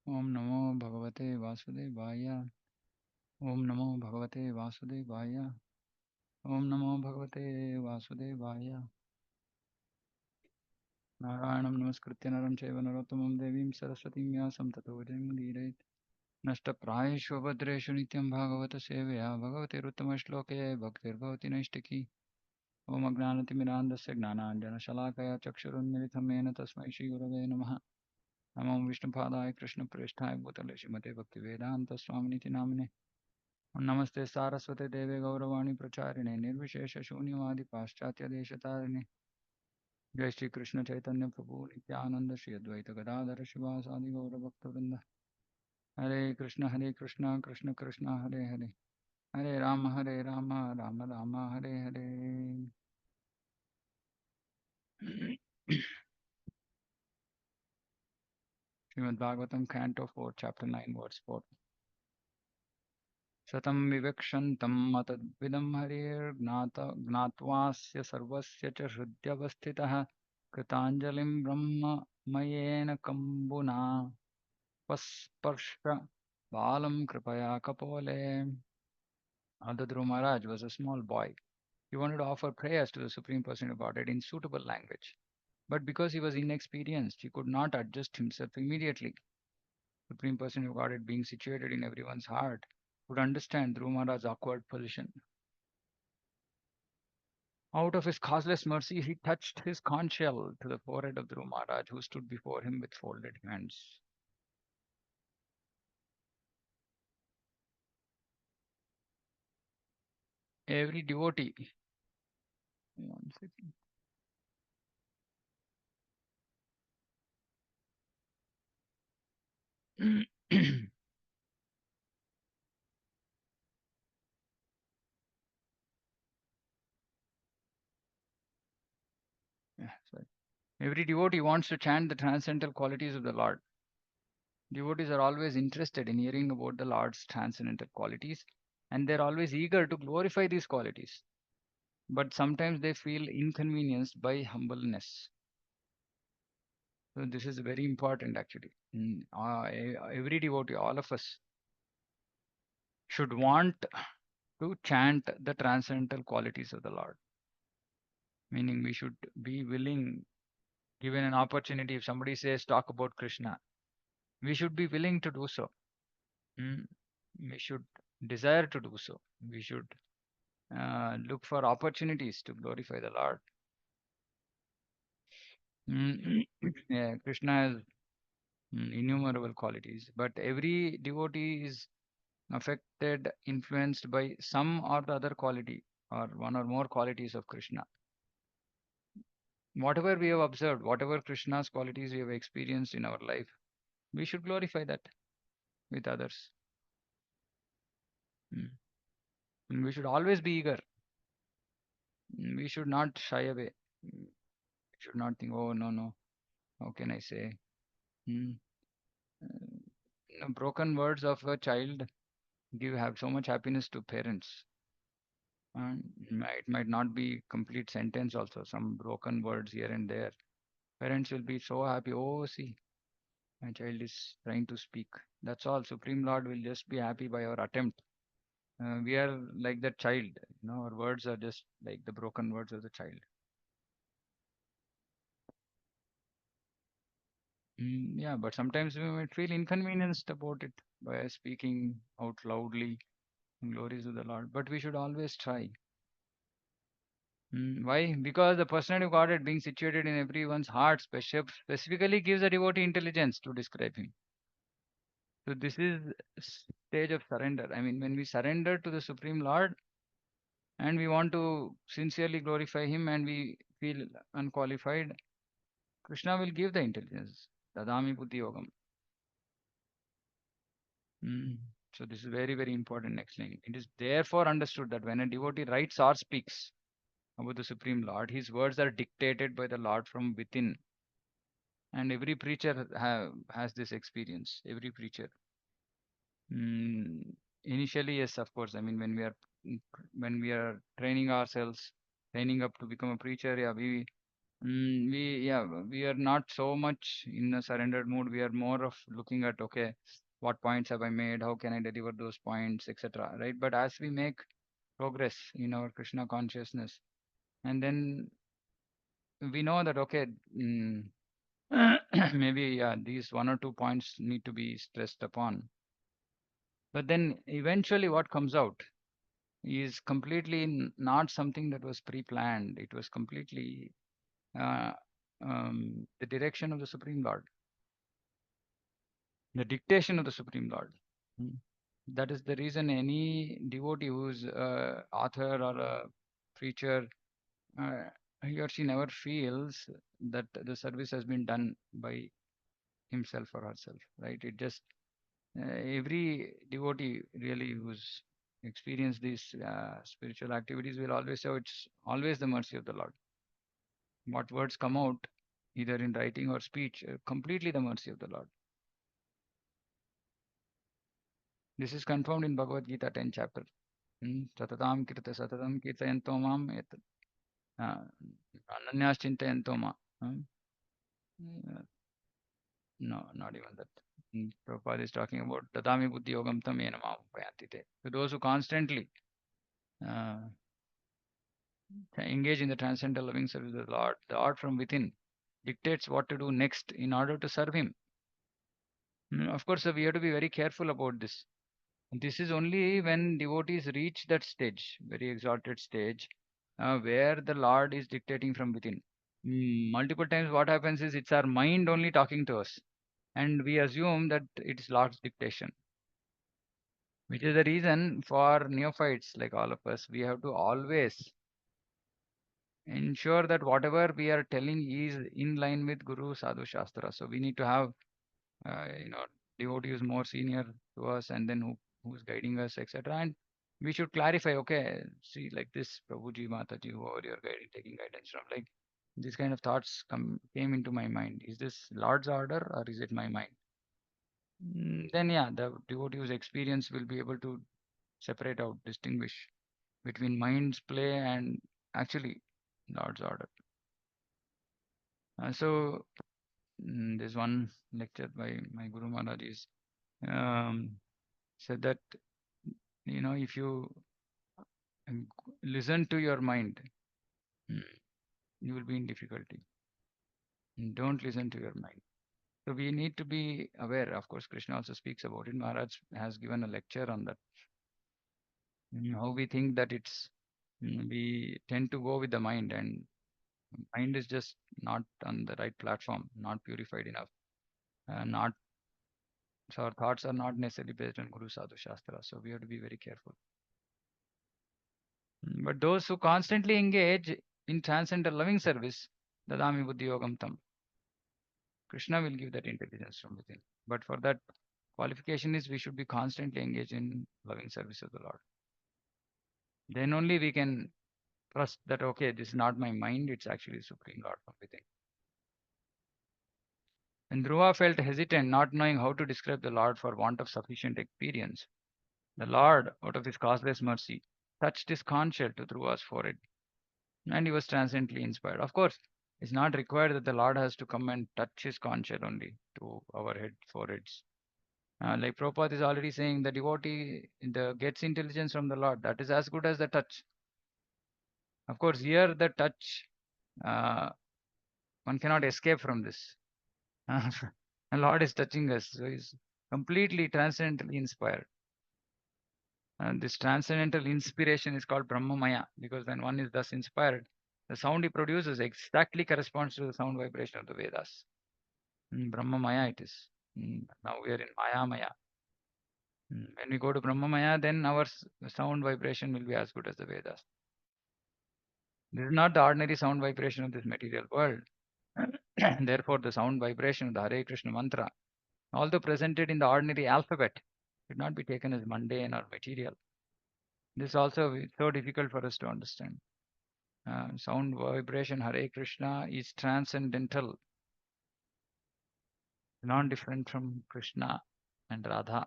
Om Namo Bhagavate Vasudevaya. Om Namo Bhagavate Vasudevaya. Om Namo Bhagavate Vasudevaya. Narayanam Namaskritya Naram Chaiva Narottamam Devim Saraswatim Vyasam Tato Jayamudirayet. Nashtaprayeshu Bhadreshu Nityam Bhagavata Sevaya Bhagavate Ruttama Bhaktir Bhavati Naishtaki. Om Agnanatimirandasya Gnananjana Shalakaya Chakshurunmilitam Mena Tasmai Shri Gurave Namaha. Namo Vishnupadaya Krishna Preshthaya Bhutale Srimate Bhaktivedanta Swaminiti Namine. Namaste Saraswate Deve Gauravani Pracharine Nirvishesha Shunyavadi Paschatya Deshatarine. Jai Shri Krishna Chaitanya Prabhu Nityananda Shri Advaita Gadadhara Shivasadi Gaura Bhaktavinda. Hare Krishna Krishna Krishna Hare Hare. Hare Rama Rama Rama Hare Hare. Srimad Bhagavatam Canto 4 Chapter 9 Verse 4. शतं विवक्षन्तं मतद्विदं ज्ञात्वास्य सर्वस्य च हृद्यवस्थितः कृताञ्जलिं ब्रह्ममयेन कम्बुना पस्पर्श बालं कृपया कपोले. The Dhruva Maharaj was a small boy. He wanted to offer prayers to the Supreme Personality of Godhead in suitable language. But because he was inexperienced, he could not adjust himself immediately. Supreme Personality of Godhead, being situated in everyone's heart, could understand Dhruva Maharaj's awkward position. Out of his causeless mercy, he touched his conch shell to the forehead of Dhruva Maharaj, who stood before him with folded hands. Every devotee, one second. Yeah, sorry. Every devotee wants to chant the transcendental qualities of the Lord. Devotees are always interested in hearing about the Lord's transcendental qualities, and they're always eager to glorify these qualities. But sometimes they feel inconvenienced by humbleness. So this is very important actually. Every devotee, all of us, should want to chant the transcendental qualities of the Lord. Meaning we should be willing, given an opportunity, if somebody says talk about Krishna, we should be willing to do so. Mm. We should desire to do so. We should look for opportunities to glorify the Lord. Mm. Yeah, Krishna has innumerable qualities, but every devotee is affected, influenced by some or the other quality or one or more qualities of Krishna. Whatever we have observed, whatever Krishna's qualities we have experienced in our life, we should glorify that with others. Mm. And we should always be eager. We should not shy away. We should not think, oh, no, no, how can I say? Mm. Broken words of a child have so much happiness to parents. And it might not be complete sentence also, some broken words here and there. Parents will be so happy. Oh, see, my child is trying to speak. That's all. Supreme Lord will just be happy by our attempt. We are like that child. Our words are just like the broken words of the child. Yeah, but sometimes we might feel inconvenienced about it by speaking out loudly glories of the Lord. But we should always try. Why? Because the personality of Godhead being situated in everyone's heart specifically gives a devotee intelligence to describe him. So this is stage of surrender. I mean, when we surrender to the Supreme Lord and we want to sincerely glorify him and we feel unqualified, Krishna will give the intelligence. Dadami buddhi yogam. Mm. So this is very, very important next line. It is therefore understood that when a devotee writes or speaks about the Supreme Lord, his words are dictated by the Lord from within. And every preacher has this experience. Every preacher. Initially, yes, of course. I mean, when we are training ourselves, training up to become a preacher, yeah, We are not so much in a surrendered mood. We are more of looking at, okay, what points have I made? How can I deliver those points, etc. Right? But as we make progress in our Krishna consciousness, and then we know that, okay, maybe these one or two points need to be stressed upon. But then eventually, what comes out is completely not something that was pre-planned. It was completely uh, the direction of the Supreme Lord, the dictation of the Supreme Lord. Mm. That is the reason any devotee who's author or a preacher, uh, he or she never feels that the service has been done by himself or herself, right? It just every devotee really who's experienced these spiritual activities will always say, "Oh, it's always the mercy of the Lord." What words come out, either in writing or speech, completely the mercy of the Lord. This is confirmed in Bhagavad Gita 10th chapter. Satatam kirta satatam kirtayanto mam ananyas chintayanto ma. No, not even that. Prabhupada is talking about Dadami Buddhi Yogam Tam Yena Mam Upayantite. So those who constantly uh, engage in the transcendental loving service of the Lord from within dictates what to do next in order to serve Him. Of course, we have to be very careful about this. This is only when devotees reach that stage, very exalted stage, where the Lord is dictating from within. Multiple times, what happens is it's our mind only talking to us, and we assume that it's Lord's dictation, which is the reason for neophytes like all of us. We have to always ensure that whatever we are telling is in line with Guru Sadhu Shastra. So we need to have, you know, devotees more senior to us, and then who's guiding us, etc. And we should clarify, okay, see, like this, Prabhuji, Mataji, whoever you're guiding, taking guidance from, like these kind of thoughts came into my mind. Is this Lord's order or is it my mind? Then, yeah, the devotee's experience will be able to separate out, distinguish between mind's play and actually Lord's order. So, there's one lecture by my Guru Maharaj is um, said that, if you listen to your mind, mm, you will be in difficulty. Don't listen to your mind. So we need to be aware. Of course, Krishna also speaks about it. Maharaj has given a lecture on that. How we think that we tend to go with the mind, and mind is just not on the right platform, not purified enough, not so our thoughts are not necessarily based on Guru Sadhu Shastra. So we have to be very careful. But those who constantly engage in transcendental loving service, Dadami Buddhi Yogam Tam, Krishna will give that intelligence from within. But for that, qualification is we should be constantly engaged in loving service of the Lord. Then only we can trust that, okay, this is not my mind, it's actually Supreme Lord from within. And Dhruva felt hesitant, not knowing how to describe the Lord for want of sufficient experience. The Lord, out of his causeless mercy, touched his conch shell to Dhruva's forehead, and he was transcendently inspired. Of course, it's not required that the Lord has to come and touch his conch shell only to our foreheads. Like Prabhupada is already saying, the devotee gets intelligence from the Lord. That is as good as the touch. Of course, here the touch, uh, one cannot escape from this. The Lord is touching us, so he's completely transcendently inspired. And this transcendental inspiration is called Brahmamaya, because when one is thus inspired, the sound he produces exactly corresponds to the sound vibration of the Vedas. Brahmamaya it is. Now we are in Maya Maya. When we go to Brahmamaya, then our sound vibration will be as good as the Vedas. This is not the ordinary sound vibration of this material world. Therefore, the sound vibration of the Hare Krishna mantra, although presented in the ordinary alphabet, should not be taken as mundane or material. This also is so difficult for us to understand. Sound vibration Hare Krishna is transcendental, non-different from Krishna and Radha.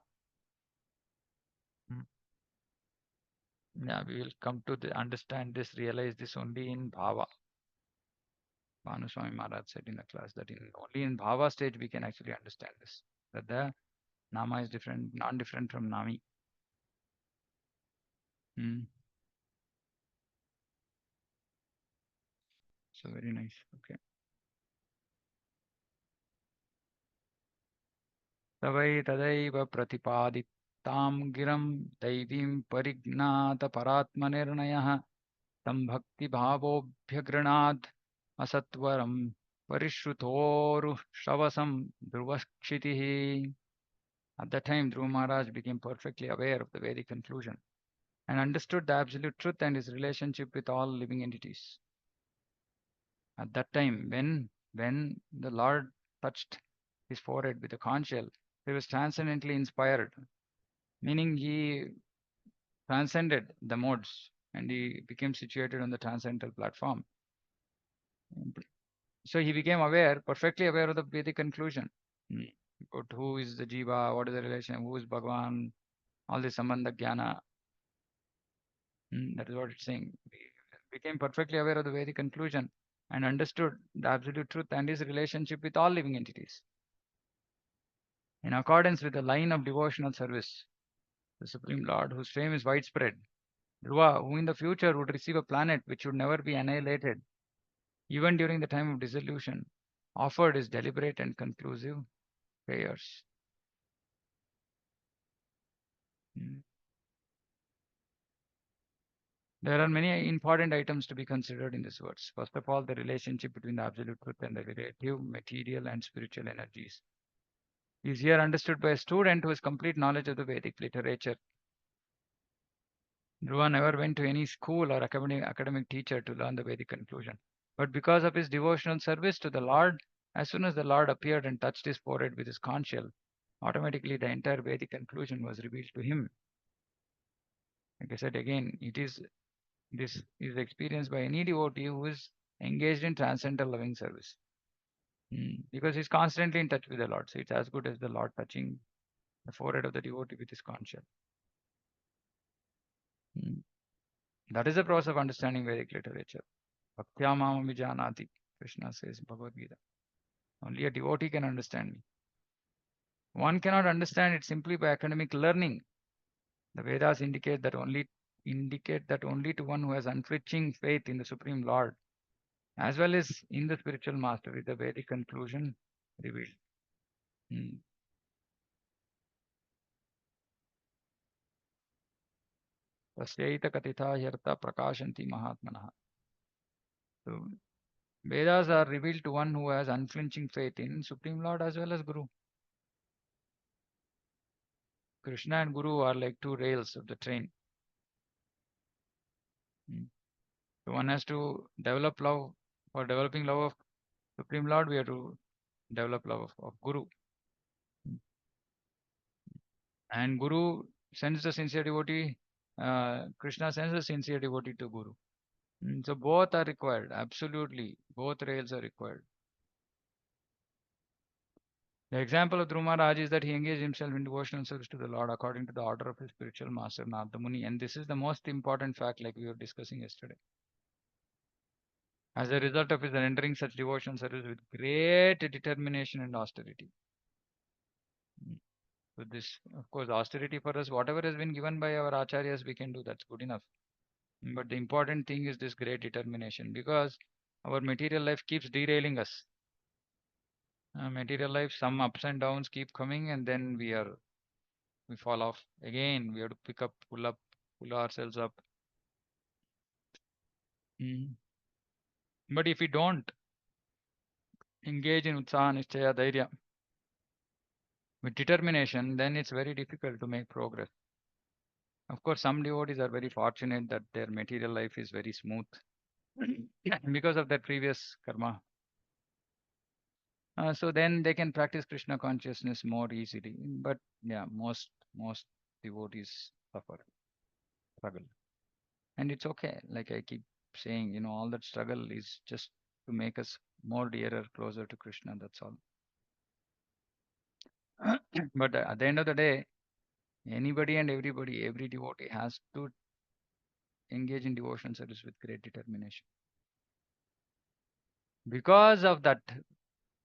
Mm. Yeah, we will come to understand this, realize this only in Bhava. Manuswami Maharaj said in the class that only in Bhava stage we can actually understand this. That the Nama is different, non-different from Nami. Hmm. So very nice. Okay. Tavai tadaiva pratipaditam giram daivim parignata paratmanirnayah tam bhakti bhavobhyagranad asatvaram parishrutoru shavasam Dhruva. At that time, Dhruva Maharaj became perfectly aware of the Vedic conclusion and understood the absolute truth and his relationship with all living entities. At that time, when the Lord touched his forehead with a conch shell, he was transcendently inspired, meaning he transcended the modes and he became situated on the transcendental platform. So he became aware, perfectly aware of the Vedic conclusion. Mm. About who is the Jiva, what is the relation, who is Bhagavan, all this Sambandha Jnana. That is what it's saying. He became perfectly aware of the Vedic conclusion and understood the absolute truth and his relationship with all living entities. In accordance with the line of devotional service, the Supreme Lord, whose fame is widespread, Dhruva, who in the future would receive a planet which would never be annihilated, even during the time of dissolution, offered his deliberate and conclusive prayers. Mm. There are many important items to be considered in this verse. First of all, the relationship between the absolute truth and the relative, material, and spiritual energies is here understood by a student who has complete knowledge of the Vedic literature. Dhruva never went to any school or academic teacher to learn the Vedic conclusion. But because of his devotional service to the Lord, as soon as the Lord appeared and touched his forehead with his conch shell, automatically the entire Vedic conclusion was revealed to him. Like I said again, this is experienced by any devotee who is engaged in transcendental loving service. Because he's constantly in touch with the Lord. So it's as good as the Lord touching the forehead of the devotee with his conch shell. Mm. That is the process of understanding Vedic literature. Bhaktya mamam vijanati, Krishna says in Bhagavad Gita. Only a devotee can understand me. One cannot understand it simply by academic learning. The Vedas indicate that only to one who has unflinching faith in the Supreme Lord, as well as in the spiritual master, is the Vedic conclusion revealed. Hmm. Tasyaita katitha hyarta prakashanti mahatmanah. So Vedas are revealed to one who has unflinching faith in Supreme Lord as well as Guru. Krishna and Guru are like two rails of the train. Hmm. So one has to develop love. For developing love of Supreme Lord, we have to develop love of Guru. And Guru sends the sincere devotee, Krishna sends the sincere devotee to Guru. So both are required. Absolutely. Both rails are required. The example of Dhruva Maharaj is that he engaged himself in devotional service to the Lord according to the order of his spiritual master, Narada Muni. And this is the most important fact, like we were discussing yesterday. As a result of his rendering such devotional service with great determination and austerity. Mm. So this, of course, austerity for us, whatever has been given by our acharyas, we can do. That's good enough. But the important thing is this great determination because our material life keeps derailing us. Material life, some ups and downs keep coming, and then we fall off again. We have to pick up, pull ourselves up. Mm. But if we don't engage in utsaha, nischaya, dhairya with determination, then it's very difficult to make progress. Of course, some devotees are very fortunate that their material life is very smooth because of their previous karma. So then they can practice Krishna consciousness more easily. But yeah, most devotees suffer, struggle, and it's okay. Like I keep saying, all that struggle is just to make us more dearer, closer to Krishna. That's all. But at the end of the day, anybody and everybody, every devotee has to engage in devotion service with great determination. Because of that,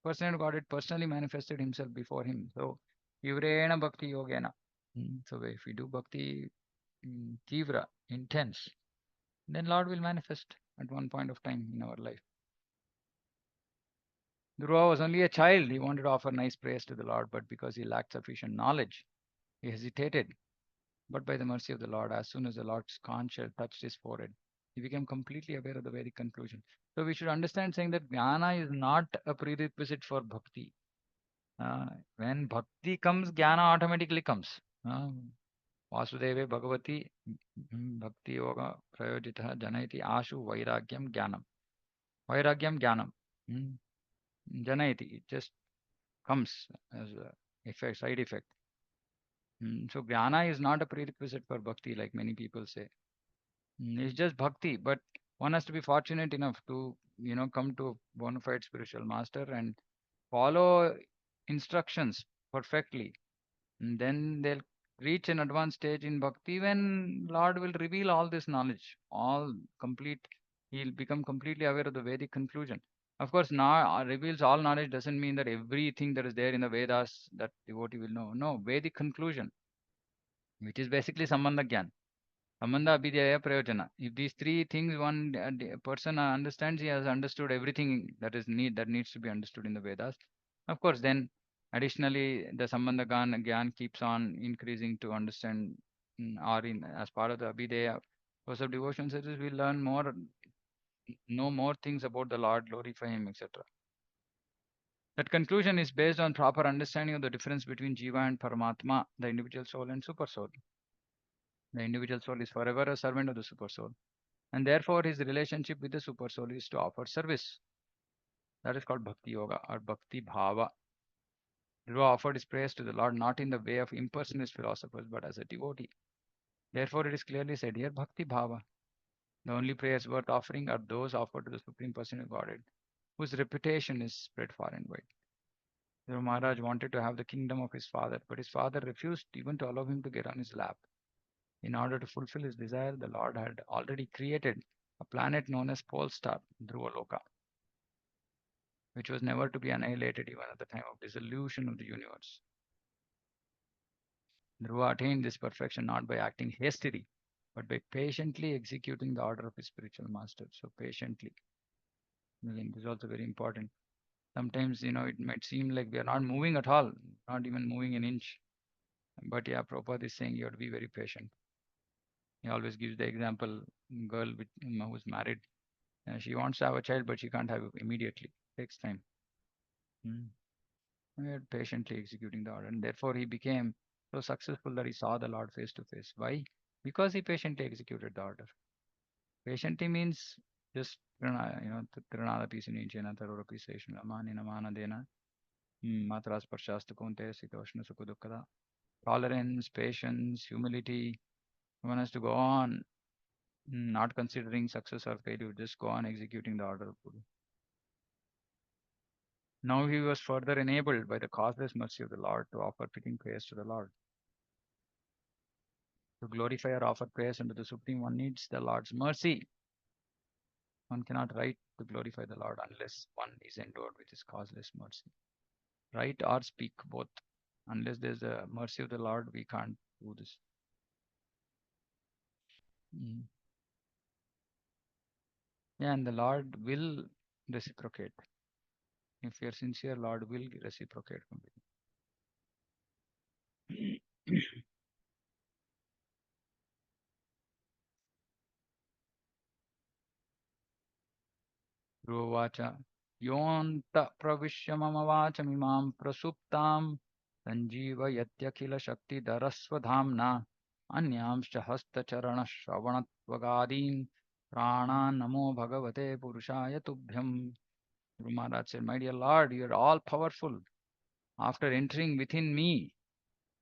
person got it personally manifested himself before him. So, Ivrena Bhakti Yogena. So, if we do Bhakti Tivra, intense, then Lord will manifest at one point of time in our life. Dhruva was only a child. He wanted to offer nice praise to the Lord, but because he lacked sufficient knowledge, he hesitated. But by the mercy of the Lord, as soon as the Lord's conch touched his forehead, he became completely aware of the Vedic conclusion. So we should understand saying that jnana is not a prerequisite for bhakti. Uh, when bhakti comes, jnana automatically comes. Vasudeve Bhagavati Bhakti Yoga Prayojita Janayati Ashu Vairagyam Jnanam. Vairagyam Jnanam. Mm, Janayati. It just comes as a effect, side effect. So jnana is not a prerequisite for bhakti, like many people say. It's just bhakti, but one has to be fortunate enough to, come to a bona fide spiritual master and follow instructions perfectly. And then they'll reach an advanced stage in bhakti when Lord will reveal all this knowledge, all complete. He'll become completely aware of the Vedic conclusion. Of course, now reveals all knowledge doesn't mean that everything that is there in the Vedas that devotee will know. No, Vedic conclusion, which is basically Sambandha Gyan. Sambandha, Abhidhyaya, Prayojana. If these three things one person understands, he has understood everything that needs to be understood in the Vedas. Of course, then additionally the Sambandha Gyan keeps on increasing to understand, or in as part of the Abhidhyaya course of devotion service, we learn more, know more things about the Lord, glorify Him, etc. That conclusion is based on proper understanding of the difference between Jiva and Paramatma, the individual soul and super soul. The individual soul is forever a servant of the super soul, and therefore his relationship with the super soul is to offer service. That is called bhakti yoga or bhakti bhava. Dhruva offered his prayers to the Lord not in the way of impersonalist philosophers but as a devotee. Therefore, it is clearly said here bhakti bhava. The only prayers worth offering are those offered to the Supreme Person of Godhead, whose reputation is spread far and wide. Dhruva Maharaj wanted to have the kingdom of his father, but his father refused even to allow him to get on his lap. In order to fulfill his desire, the Lord had already created a planet known as Pole Star, Dhruva Loka, which was never to be annihilated even at the time of dissolution of the universe. Dhruva attained this perfection not by acting hastily, but by patiently executing the order of his spiritual master. So patiently. Again, this is also very important. Sometimes, it might seem like we are not moving at all, not even moving an inch. But yeah, Prabhupada is saying you have to be very patient. He always gives the example, girl who's married. She wants to have a child, but she can't have it immediately. It takes time. Mm. We are patiently executing the order. And therefore, he became so successful that he saw the Lord face to face. Why? Because he patiently executed the order. Patiently means just, Trinada Pisini Jena Tarora Pisation Amani Namana Dena Matras Parshasta Kunte Sitoshna Sukudukada. Tolerance, patience, humility. One has to go on, not considering success or failure, just go on executing the order of Guru. Now he was further enabled by the causeless mercy of the Lord to offer fitting prayers to the Lord. To glorify or offer prayers unto the Supreme, one needs the Lord's mercy. One cannot write to glorify the Lord unless one is endowed with His causeless mercy. Write or speak both. Unless there's the mercy of the Lord, we can't do this. Mm. Yeah, and the Lord will reciprocate. If you're sincere, Lord will reciprocate completely. Dhruvacha Yonta Pravishya Mama Vachamimam Prasuptam Sanjeevayatyakhila Shakti Dharaswadhamna Anyamscha Hasta Charana Shravanatvagadin Prana Namo Bhagavate Purushaya Tubhyam. Guru Maharaj said, my dear Lord, you are all powerful. After entering within me,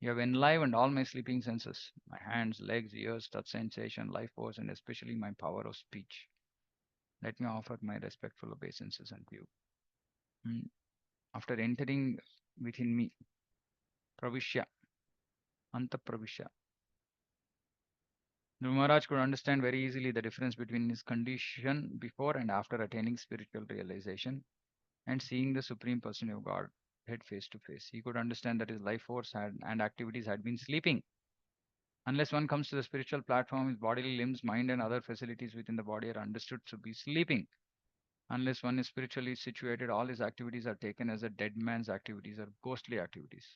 you have enlivened all my sleeping senses, my hands, legs, ears, touch sensation, life force, and especially my power of speech. Let me offer my respectful obeisances unto you. Mm. After entering within me, Pravishya, Anta Pravishya. Dhruva Maharaj could understand very easily the difference between his condition before and after attaining spiritual realization and seeing the Supreme Person of God head face to face. He could understand that his life force and activities had been sleeping. Unless one comes to the spiritual platform, his bodily limbs, mind, and other facilities within the body are understood to be sleeping. Unless one is spiritually situated, all his activities are taken as a dead man's activities or ghostly activities.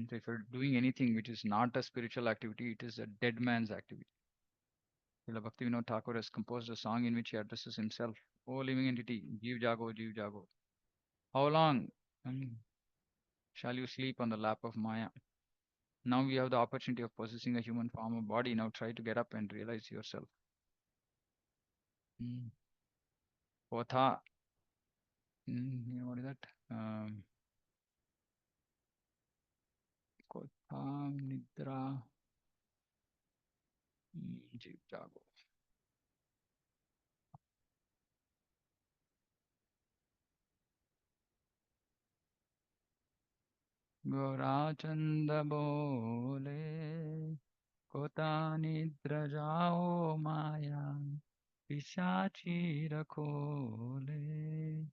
So if you're doing anything which is not a spiritual activity, it is a dead man's activity. Srila Bhaktivinoda Thakur has composed a song in which he addresses himself. O living entity, Jeev Jago, Jeev Jago. How long shall you sleep on the lap of Maya? Now you have the opportunity of possessing a human form or body. Now try to get up and realize yourself. Mm. Kotha, what is that? Kotha Nidra, Jeev Jago. गोराचंद बोले कोता निद्र जाओ माया पिशाची रखोले.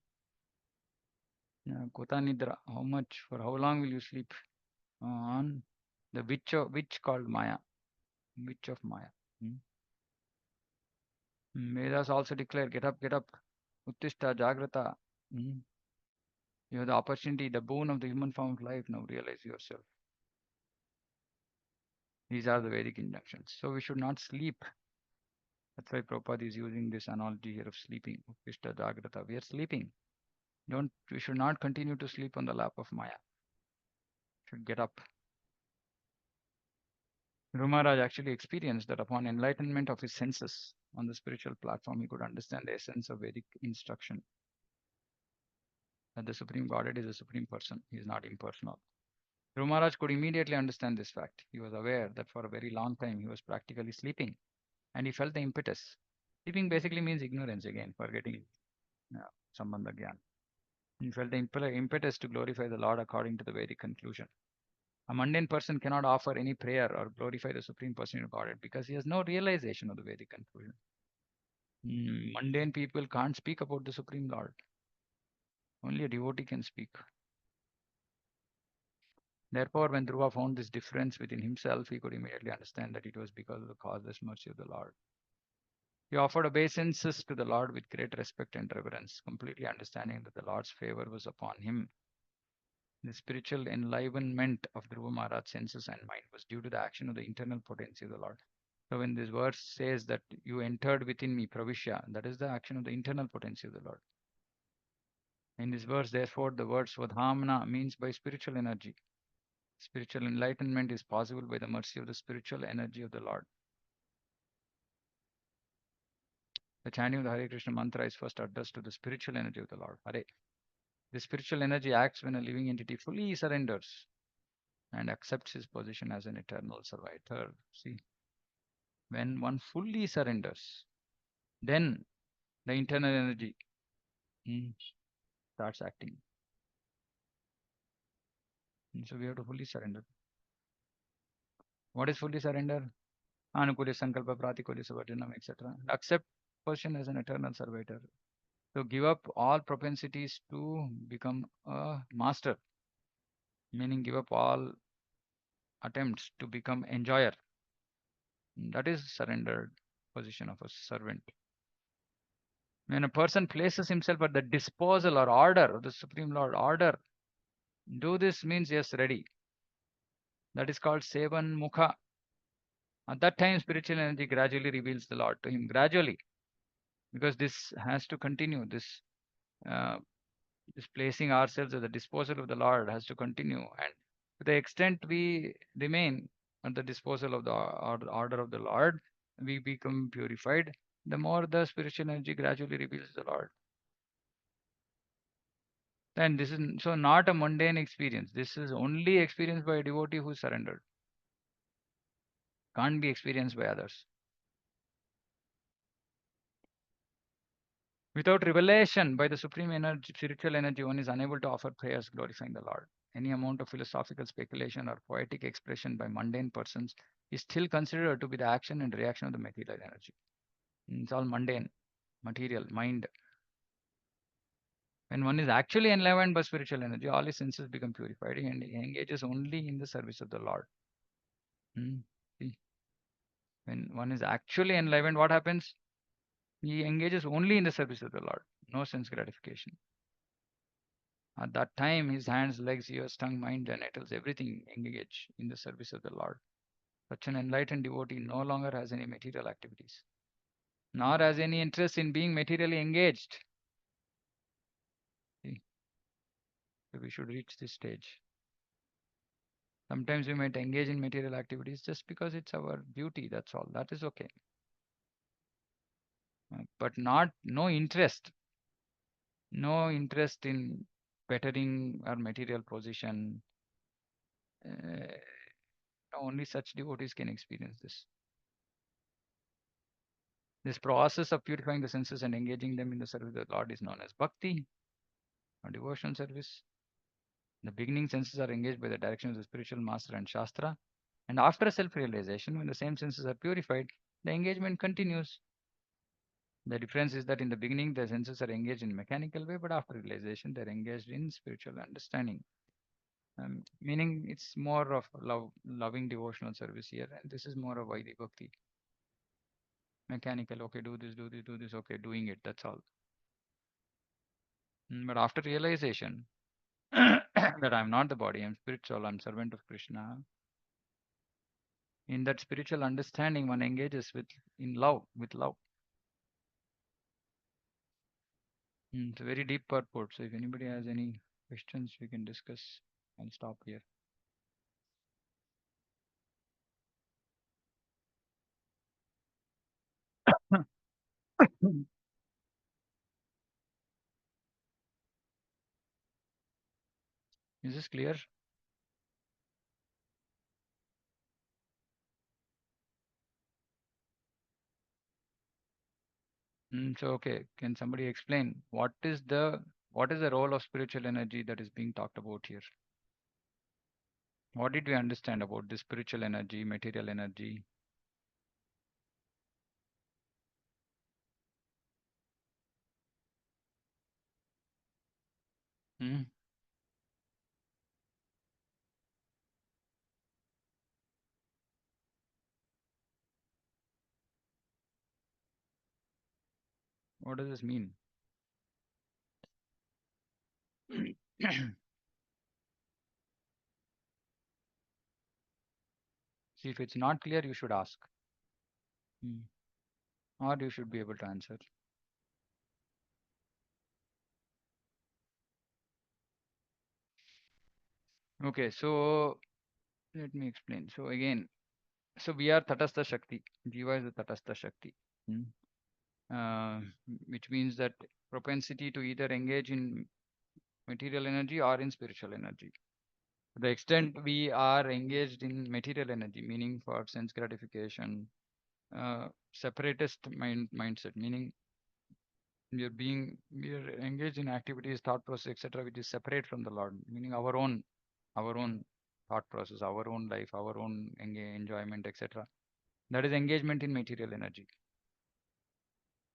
Kota Nidra, how much, for how long will you sleep on the witch called Maya, witch of Maya? Vedas also declare, get up, Uttishta, Jagrata. You have the opportunity, the boon of the human form of life. Now realize yourself. These are the Vedic injunctions. So we should not sleep. That's why Prabhupada is using this analogy here of sleeping. Uttishta, Jagrata. We are sleeping. We should not continue to sleep on the lap of Maya. Should get up. Dhruva Maharaj actually experienced that upon enlightenment of his senses on the spiritual platform, he could understand the essence of Vedic instruction. That the Supreme Godhead is a Supreme Person. He is not impersonal. Dhruva Maharaj could immediately understand this fact. He was aware that for a very long time he was practically sleeping, and he felt the impetus. Sleeping basically means ignorance again, forgetting Sambandha Gyan. He felt the impetus to glorify the Lord according to the Vedic conclusion. A mundane person cannot offer any prayer or glorify the Supreme Person of Godhead because he has no realization of the Vedic conclusion. Mundane people can't speak about the Supreme Lord. Only a devotee can speak. Therefore, when Dhruva found this difference within himself, he could immediately understand that it was because of the causeless mercy of the Lord. He offered obeisances to the Lord with great respect and reverence, completely understanding that the Lord's favor was upon him. The spiritual enlivenment of Dhruva Maharaj's senses and mind was due to the action of the internal potency of the Lord. So when this verse says that you entered within me, Pravishya, that is the action of the internal potency of the Lord. In this verse, therefore, the word Svadhamana means by spiritual energy. Spiritual enlightenment is possible by the mercy of the spiritual energy of the Lord. The chanting of the Hare Krishna mantra is first addressed to the spiritual energy of the Lord. Hare. The spiritual energy acts when a living entity fully surrenders and accepts his position as an eternal servitor. See, when one fully surrenders, then the internal energy starts acting. So we have to fully surrender. What is fully surrender? Anukuli, Sankalpa, Pratikuli, Savarjanam, etc. Accept person as an eternal servitor. So give up all propensities to become a master, meaning give up all attempts to become enjoyer. That is surrendered position of a servant. When a person places himself at the disposal or order of the Supreme Lord, order, do this means yes, ready. That is called Sevan Mukha. At that time, spiritual energy gradually reveals the Lord to him, gradually, because this has to continue. Uh, this placing ourselves at the disposal of the Lord has to continue. And to the extent we remain at the disposal of the order of the Lord, we become purified. The more the spiritual energy gradually reveals the Lord. Then this is so not a mundane experience. This is only experienced by a devotee who surrendered. Can't be experienced by others. Without revelation by the supreme energy, spiritual energy, one is unable to offer prayers glorifying the Lord. Any amount of philosophical speculation or poetic expression by mundane persons is still considered to be the action and reaction of the material energy. It's all mundane, material, mind. When one is actually enlivened by spiritual energy, all his senses become purified and he engages only in the service of the Lord. Hmm. See, when one is actually enlivened, what happens? He engages only in the service of the Lord, no sense gratification. At that time, his hands, legs, ears, tongue, mind, genitals, everything engage in the service of the Lord. Such an enlightened devotee no longer has any material activities, nor has any interest in being materially engaged. See, so we should reach this stage. Sometimes we might engage in material activities just because it's our duty, that's all. That is okay. But not no interest, no interest in bettering our material position. Uh, only such devotees can experience this. This process of purifying the senses and engaging them in the service of the Lord is known as bhakti or devotional service. In the beginning, senses are engaged by the direction of the spiritual master and Shastra. And after self-realization, when the same senses are purified, the engagement continues. The difference is that in the beginning, the senses are engaged in mechanical way, but after realization, they're engaged in spiritual understanding. Meaning it's more of loving devotional service here, and this is more of Vaidhi Bhakti. Mechanical, okay, do this, do this, do this, okay, doing it, that's all. But after realization that I'm not the body, I'm spiritual, I'm servant of Krishna, in that spiritual understanding, one engages in love, with love. It's a very deep purport. So if anybody has any questions, we can discuss. I'll stop here. Is this clear? So okay, can somebody explain what is the role of spiritual energy that is being talked about here? What did we understand about this spiritual energy, material energy? Hmm? What does this mean? See, if it's not clear, you should ask. Hmm. Or you should be able to answer. Okay, so let me explain. So again, so we are Tatastha Shakti. Jiva is the Tatastha Shakti. Hmm. Uh, which means that propensity to either engage in material energy or in spiritual energy. To the extent we are engaged in material energy, meaning for sense gratification, separatist mindset, meaning we are engaged in activities, thought process, etc., which is separate from the Lord, meaning our own thought process, our own life, our own enjoyment, etc. That is engagement in material energy.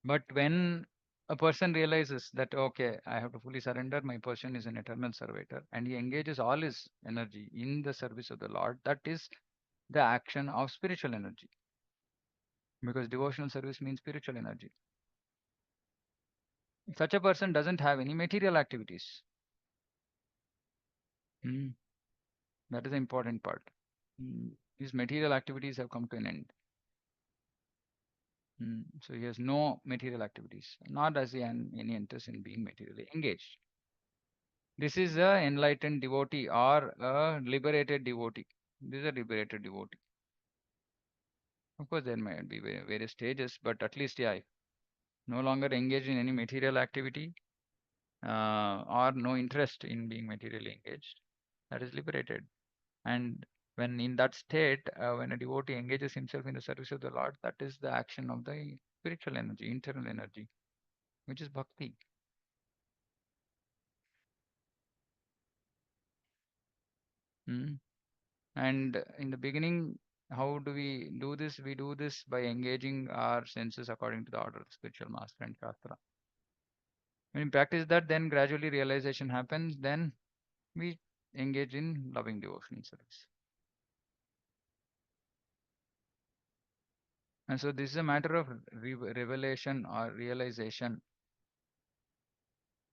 But when a person realizes that, okay, I have to fully surrender, my person is an eternal servitor, and he engages all his energy in the service of the Lord, that is the action of spiritual energy. Because devotional service means spiritual energy. Such a person doesn't have any material activities. Hmm. That is the important part. His material activities have come to an end. So he has no material activities, nor does he have any interest in being materially engaged. This is a enlightened devotee or a liberated devotee. This is a liberated devotee. Of course, there might be various stages, but at least, yeah, no longer engaged in any material activity or no interest in being materially engaged. That is liberated. And when in that state, when a devotee engages himself in the service of the Lord, that is the action of the spiritual energy, internal energy, which is bhakti. Mm. And in the beginning, How do we do this? We do this by engaging our senses according to the order of the spiritual master and Shastra. When we practice that, then gradually realization happens. Then we engage in loving devotion service. And so this is a matter of revelation or realization,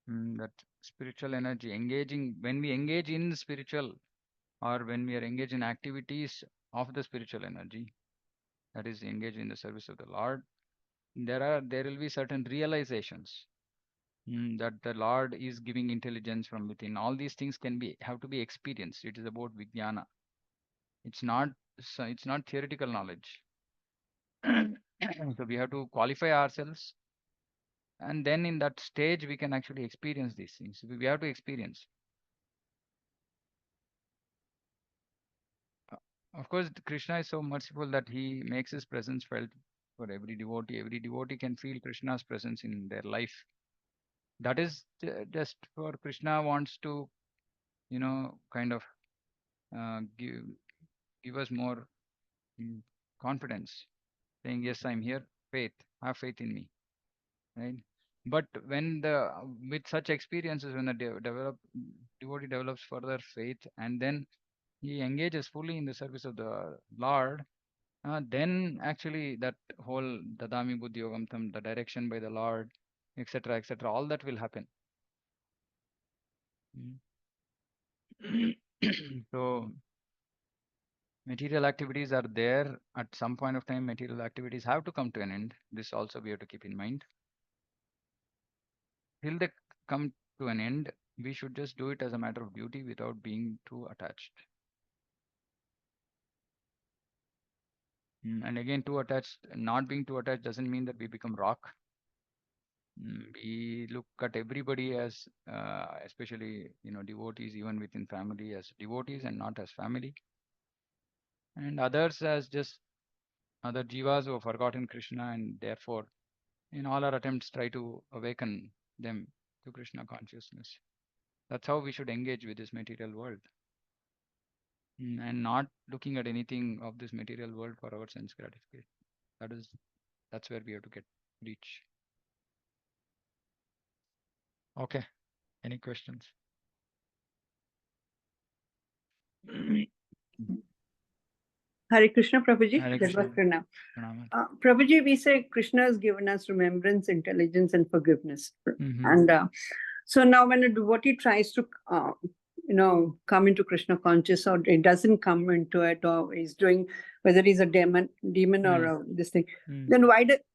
that spiritual energy engaging, when we engage in spiritual, or when we are engaged in activities of the spiritual energy, that is engaged in the service of the Lord, there will be certain realizations, that the Lord is giving intelligence from within. All these things have to be experienced. It is about vijnana. It's not it's not theoretical knowledge. So we have to qualify ourselves, and then in that stage we can actually experience these things. We have to experience. Of course, Krishna is so merciful that he makes his presence felt for every devotee. Every devotee can feel Krishna's presence in their life. That is just for Krishna wants to, kind of give us more mm, confidence, saying, "Yes, I'm here. Faith, have faith in me." Right? But when with such experiences, when the devotee develops further faith, and then he engages fully in the service of the Lord, then actually that whole dadami buddhi yogam tam, the direction by the Lord, etc., etc., all that will happen. So material activities are there. At some point of time, material activities have to come to an end. This also we have to keep in mind. Till they come to an end, we should just do it as a matter of duty without being too attached. And again, too attached, not being too attached doesn't mean that we become rock. We look at everybody as, especially, devotees, even within family, as devotees and not as family. And others as just other jivas who have forgotten Krishna, and therefore, in all our attempts, try to awaken them to Krishna consciousness. That's how we should engage with this material world. And not looking at anything of this material world for our sense gratification. That's where we have to reach. Okay. Any questions? Hare Krishna, Prabhuji. Hare That was Krishna. Pranam. Prabhuji, we say Krishna has given us remembrance, intelligence, and forgiveness. And so now when a devotee tries to, come into Krishna conscious, or it doesn't come into it, or he's doing, whether he's a demon or this thing, then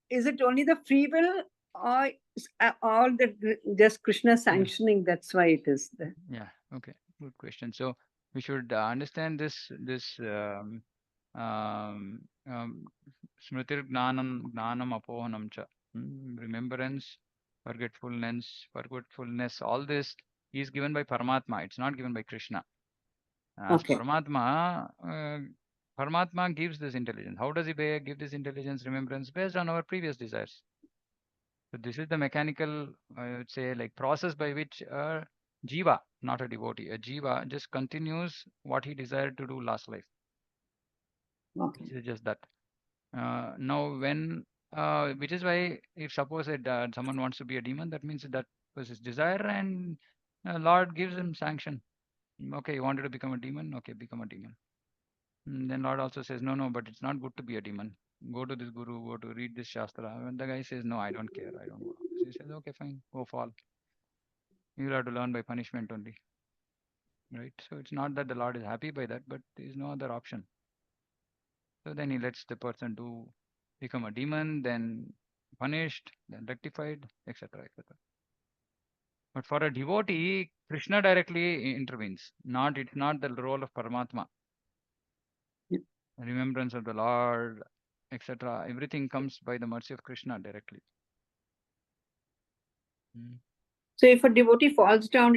is it only the free will, or all the just Krishna sanctioning? That's why it is there. Yeah. Okay. Good question. So we should understand this smritir gnanam apohanam cha. Remembrance, forgetfulness, all this is given by Paramatma. It's not given by Krishna. As Paramatma gives this intelligence. How does he give this intelligence, remembrance? Based on our previous desires. So this is the mechanical, I would say, like process by which a jiva, not a devotee, a jiva just continues what he desired to do last life. Okay. It's just that. Now, which is why, if suppose someone wants to be a demon, that means that was his desire, and Lord gives him sanction. Okay, you wanted to become a demon? Okay, become a demon. Then Lord also says, no, but it's not good to be a demon. Go to this guru, go to read this shastra. When the guy says, no, I don't care, I don't want this, he says, okay, fine, go fall. You will have to learn by punishment only. Right? So it's not that the Lord is happy by that, but there is no other option. So then he lets the person become a demon, then punished, then rectified, etc., etc. But for a devotee, Krishna directly intervenes. It's not the role of Paramatma. Remembrance of the Lord, etc. Everything comes by the mercy of Krishna directly. So if a devotee falls down,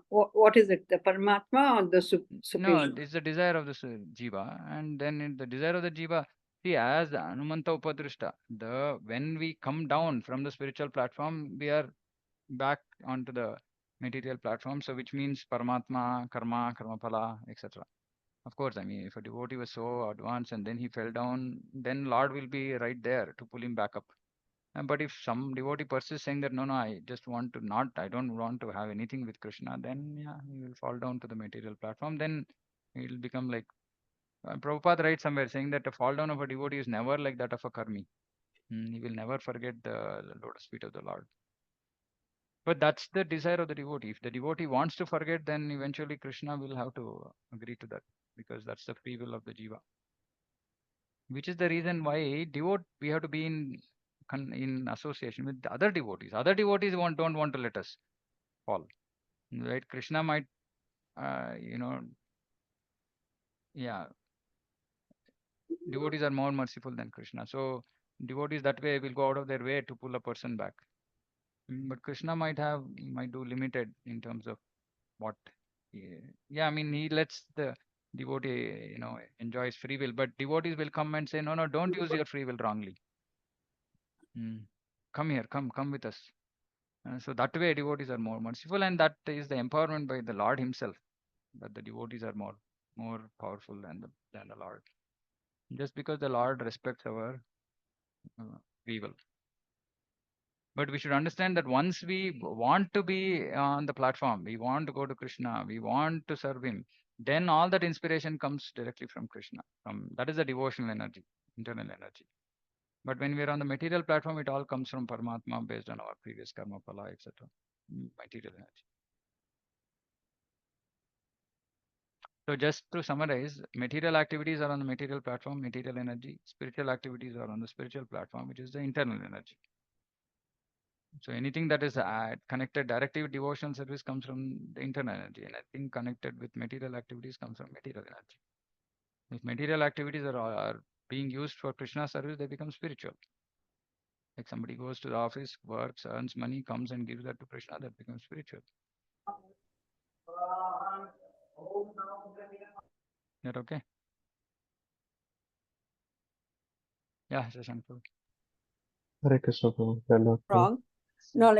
what is it? The Paramatma or the Supreme? No, it's the desire of the jiva, and then in the desire of the jiva. See, as Anumanta Upadrishta, when we come down from the spiritual platform, we are back onto the material platform. So, which means Paramatma, Karma, Karmapala, etc. Of course, I mean, if a devotee was so advanced and then he fell down, then Lord will be right there to pull him back up. But if some devotee persists saying that, no, no, I just want to not, I don't want to have anything with Krishna, then yeah, he will fall down to the material platform. Then he will become like, Prabhupada writes somewhere saying that the fall down of a devotee is never like that of a karmi. He will never forget the lotus feet of the Lord. But that's the desire of the devotee. If the devotee wants to forget, then eventually Krishna will have to agree to that, because that's the free will of the jiva. Which is the reason why we have to be in association with the other devotees. Other devotees don't want to let us fall. Right? Krishna might, you know, yeah, devotees are more merciful than Krishna. So devotees that way will go out of their way to pull a person back. But Krishna might do limited in terms of what. Yeah, I mean, he lets the devotee, enjoy his free will. But devotees will come and say, no, no, don't use your free will wrongly. Come here, come with us. So that way, devotees are more merciful, and that is the empowerment by the Lord Himself. That the devotees are more powerful than the Lord. Just because the Lord respects our free will. But we should understand that once we want to be on the platform, we want to go to Krishna, we want to serve Him, then all that inspiration comes directly from Krishna. That is the devotional energy, internal energy. But when we are on the material platform, it all comes from Paramatma based on our previous karma, pala, etc. Material energy. So just to summarize, material activities are on the material platform, material energy. Spiritual activities are on the spiritual platform, which is the internal energy. So anything that is connected directly with devotional service comes from the internal energy, and I think connected with material activities comes from material energy. If material activities are being used for Krishna service, they become spiritual. Like somebody goes to the office, works, earns money, comes and gives that to Krishna, that becomes spiritual. That okay? Yeah, Shashank. Hare Krishna, Prabhu. Wrong. No,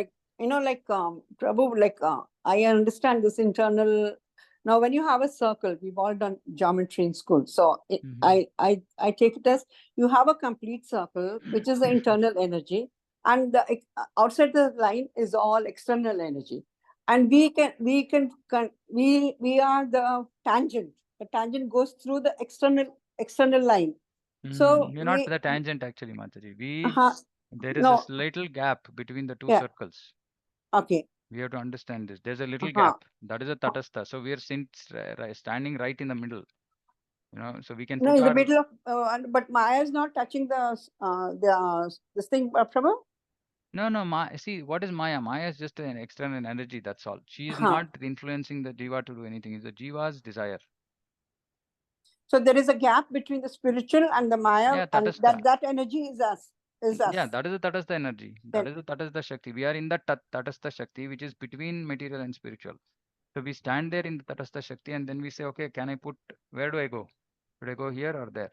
Prabhu, I understand this internal. Now, when you have a circle, we've all done geometry in school. So I take it as you have a complete circle, which is the internal energy, and the outside the line is all external energy. And we are the tangent. The tangent goes through the external line. So you're not the tangent actually, Mataji. There is no. this little gap between the two Yeah. circles. Okay. We have to understand this. There's a little gap. That is a tatastha. So we are standing right in the middle. So we can put in the middle of, but Maya is not touching this thing, Prabhu. No. See, what is Maya? Maya is just an external energy. That's all. She is not influencing the jiva to do anything. It's the jiva's desire. So there is a gap between the spiritual and the Maya, Yeah, and that energy is us. Yeah, that is the tatastha energy. That is the tatastha shakti. We are in the tatastha shakti, which is between material and spiritual. So we stand there in the tatastha shakti, and then we say, okay, where do I go? Should I go here or there?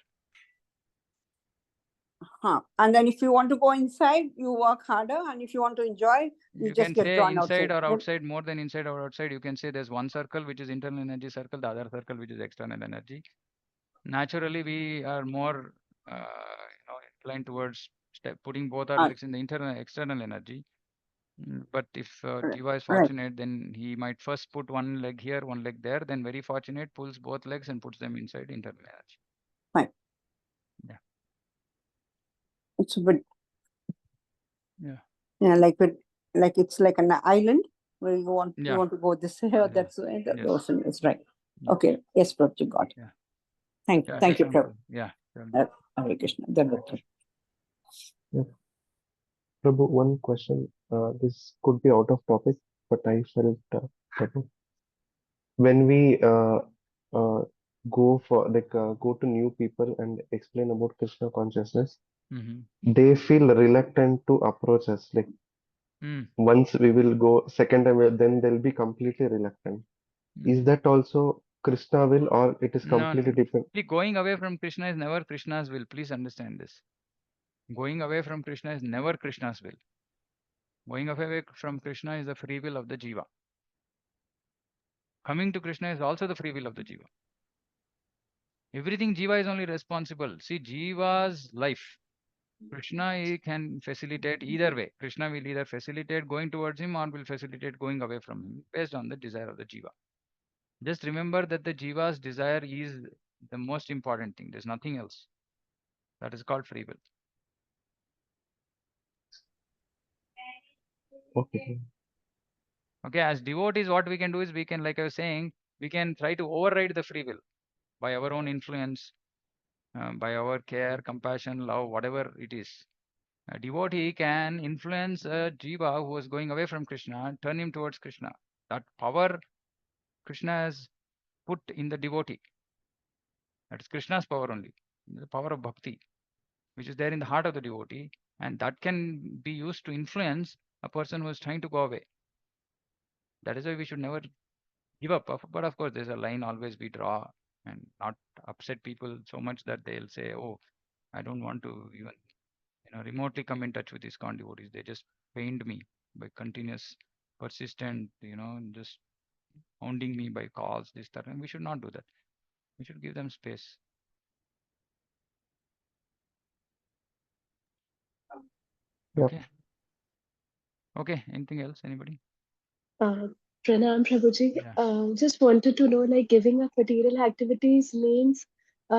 And then if you want to go inside, you work harder, and if you want to enjoy, you just get drawn inside or outside. More than inside or outside, you can say there's one circle which is internal energy circle, the other circle which is external energy. Naturally, we are more inclined towards putting both our legs in the external energy. But if Diva is fortunate, then he might first put one leg here, one leg there. Then very fortunate, pulls both legs and puts them inside internal energy. Fine. Yeah. It's a bit. Yeah. Yeah, like it's like an island where you want to go this here. Yeah. That's where the ocean is, right? Yeah. Okay. Yes, Prabhuji, got it. Yeah. Thank you, Prabhu. Yeah. Hare Krishna. Yeah. Prabhu, one question. This could be out of topic, but I felt Prabhu, when we go to new people and explain about Krishna consciousness, they feel reluctant to approach us. Like once we will go second time, then they'll be completely reluctant. Is that also Krishna will, or it is completely different? See, going away from Krishna is never Krishna's will. Please understand this. Going away from Krishna is never Krishna's will. Going away from Krishna is the free will of the jiva. Coming to Krishna is also the free will of the jiva. Everything Jiva is only responsible. See, Jiva's life. Krishna, he can facilitate either way. Krishna will either facilitate going towards him or will facilitate going away from him based on the desire of the Jiva. Just remember that the Jiva's desire is the most important thing. There's nothing else. That is called free will. Okay. Okay, as devotees, what we can do is we can, like I was saying, we can try to override the free will by our own influence, by our care, compassion, love, whatever it is. A devotee can influence a jiva who is going away from Krishna, turn him towards Krishna. That power Krishna has put in the devotee. That is Krishna's power only, the power of bhakti, which is there in the heart of the devotee, and that can be used to influence a person who is trying to go away. That is why we should never give up. But of course, there's a line always we draw and not upset people so much that they'll say, "Oh, I don't want to even remotely come in touch with these ISKCON devotees. They just pained me by continuous, persistent, just hounding me by calls, this, that." And we should not do that. We should give them space. Yep. Okay. Okay. Anything else? Anybody? Pranam Prabhuji. Yeah. Just wanted to know, like, giving up material activities means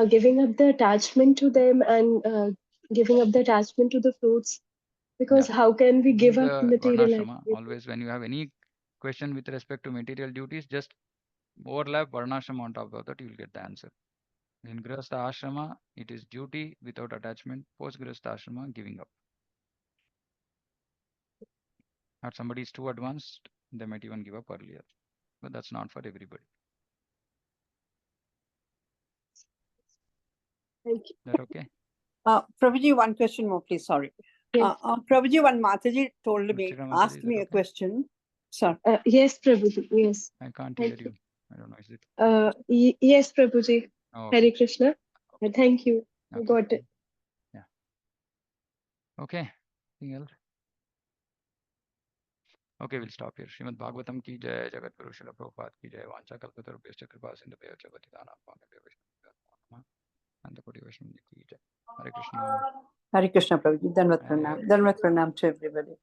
giving up the attachment to them and giving up the attachment to the fruits. Because Yeah. how can we This give is up the material Varnashrama. activities? Always when you have any question with respect to material duties, just overlap Varnashrama on top of that, you will get the answer. In Grihastha Ashrama, it is duty without attachment. Post Grihastha Ashrama, giving up. Or somebody is too advanced, they might even give up earlier. But that's not for everybody. Thank you. That okay? Prabhuji, one question more, please. Sorry. Yes. Prabhuji, one Mataji told me, Mr. Mataji, asked is me that a okay? question. Sir. Yes, Prabhuji. Yes. I can't Thank hear you. I don't know. Is it? Yes, Prabhuji. Oh, okay. Hare Krishna. Thank you. Okay. Got it. Yeah. Okay. Anything else? Okay, we'll stop here. Srimad Bhagavatam ki jai, Jagat Guru Srila Prabhupada ki jai, Vancha Kalpatarubhyascha Kripa Sindhu Bhayavcha Patidana Pavane Vaishnava Antakoti Vaishnava ki jai. Hare Krishna. Hare Krishna, Prabhuji. Dhanvat Pranam. Dhanvat Pranam to everybody.